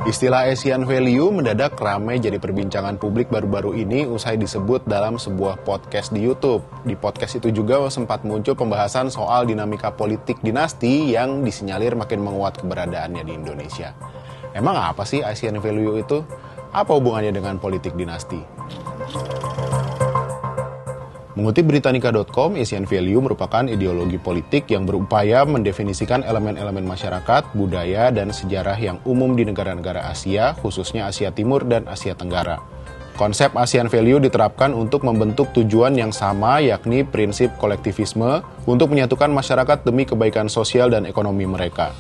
Istilah Asian Value mendadak ramai jadi perbincangan publik baru-baru ini usai disebut dalam sebuah podcast di YouTube. Di podcast itu juga sempat muncul pembahasan soal dinamika politik dinasti yang disinyalir makin menguat keberadaannya di Indonesia. Emang apa sih Asian Value itu? Apa hubungannya dengan politik dinasti? Mengutip Britannica.com, Asian Value merupakan ideologi politik yang berupaya mendefinisikan elemen-elemen masyarakat, budaya, dan sejarah yang umum di negara-negara Asia, khususnya Asia Timur dan Asia Tenggara. Konsep Asian Value diterapkan untuk membentuk tujuan yang sama, yakni prinsip kolektivisme untuk menyatukan masyarakat demi kebaikan sosial dan ekonomi mereka.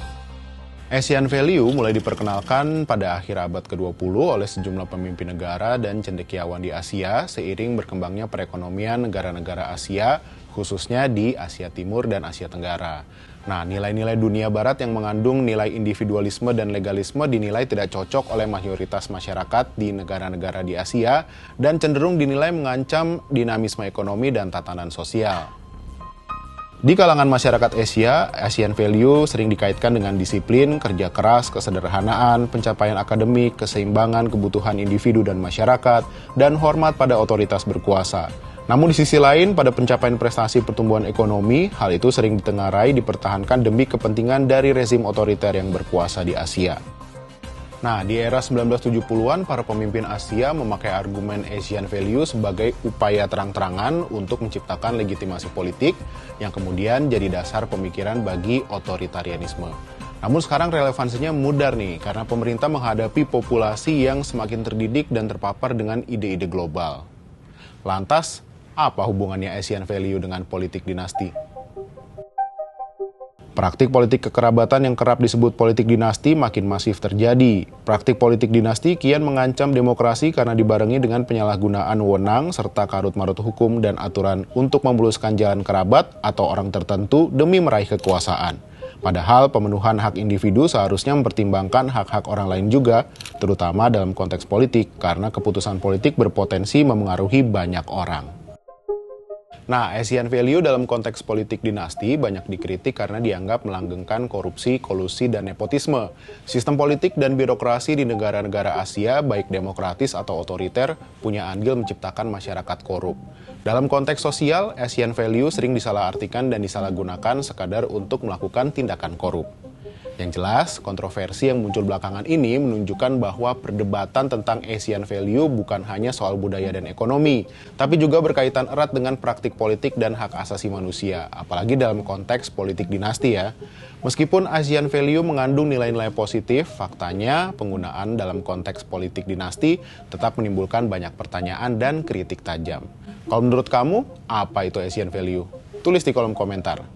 Asian Value mulai diperkenalkan pada akhir abad ke-20 oleh sejumlah pemimpin negara dan cendekiawan di Asia seiring berkembangnya perekonomian negara-negara Asia, khususnya di Asia Timur dan Asia Tenggara. Nah, nilai-nilai dunia barat yang mengandung nilai individualisme dan legalisme dinilai tidak cocok oleh mayoritas masyarakat di negara-negara di Asia dan cenderung dinilai mengancam dinamisme ekonomi dan tatanan sosial. Di kalangan masyarakat Asia, Asian Value sering dikaitkan dengan disiplin, kerja keras, kesederhanaan, pencapaian akademik, keseimbangan kebutuhan individu dan masyarakat, dan hormat pada otoritas berkuasa. Namun di sisi lain, pada pencapaian prestasi pertumbuhan ekonomi, hal itu sering ditengarai dipertahankan demi kepentingan dari rezim otoriter yang berkuasa di Asia. Nah, di era 1970-an, para pemimpin Asia memakai argumen Asian Value sebagai upaya terang-terangan untuk menciptakan legitimasi politik yang kemudian jadi dasar pemikiran bagi otoritarianisme. Namun sekarang relevansinya mudar nih, karena pemerintah menghadapi populasi yang semakin terdidik dan terpapar dengan ide-ide global. Lantas, apa hubungannya Asian Value dengan politik dinasti? Praktik politik kekerabatan yang kerap disebut politik dinasti makin masif terjadi. Praktik politik dinasti kian mengancam demokrasi karena dibarengi dengan penyalahgunaan wewenang serta karut-marut hukum dan aturan untuk memuluskan jalan kerabat atau orang tertentu demi meraih kekuasaan. Padahal pemenuhan hak individu seharusnya mempertimbangkan hak-hak orang lain juga, terutama dalam konteks politik karena keputusan politik berpotensi memengaruhi banyak orang. Nah, Asian Value dalam konteks politik dinasti banyak dikritik karena dianggap melanggengkan korupsi, kolusi, dan nepotisme. Sistem politik dan birokrasi di negara-negara Asia, baik demokratis atau otoriter, punya andil menciptakan masyarakat korup. Dalam konteks sosial, Asian Value sering disalahartikan dan disalahgunakan sekadar untuk melakukan tindakan korup. Yang jelas, kontroversi yang muncul belakangan ini menunjukkan bahwa perdebatan tentang Asian Value bukan hanya soal budaya dan ekonomi, tapi juga berkaitan erat dengan praktik politik dan hak asasi manusia, apalagi dalam konteks politik dinasti ya. Meskipun Asian Value mengandung nilai-nilai positif, faktanya penggunaan dalam konteks politik dinasti tetap menimbulkan banyak pertanyaan dan kritik tajam. Kalau menurut kamu, apa itu Asian Value? Tulis di kolom komentar.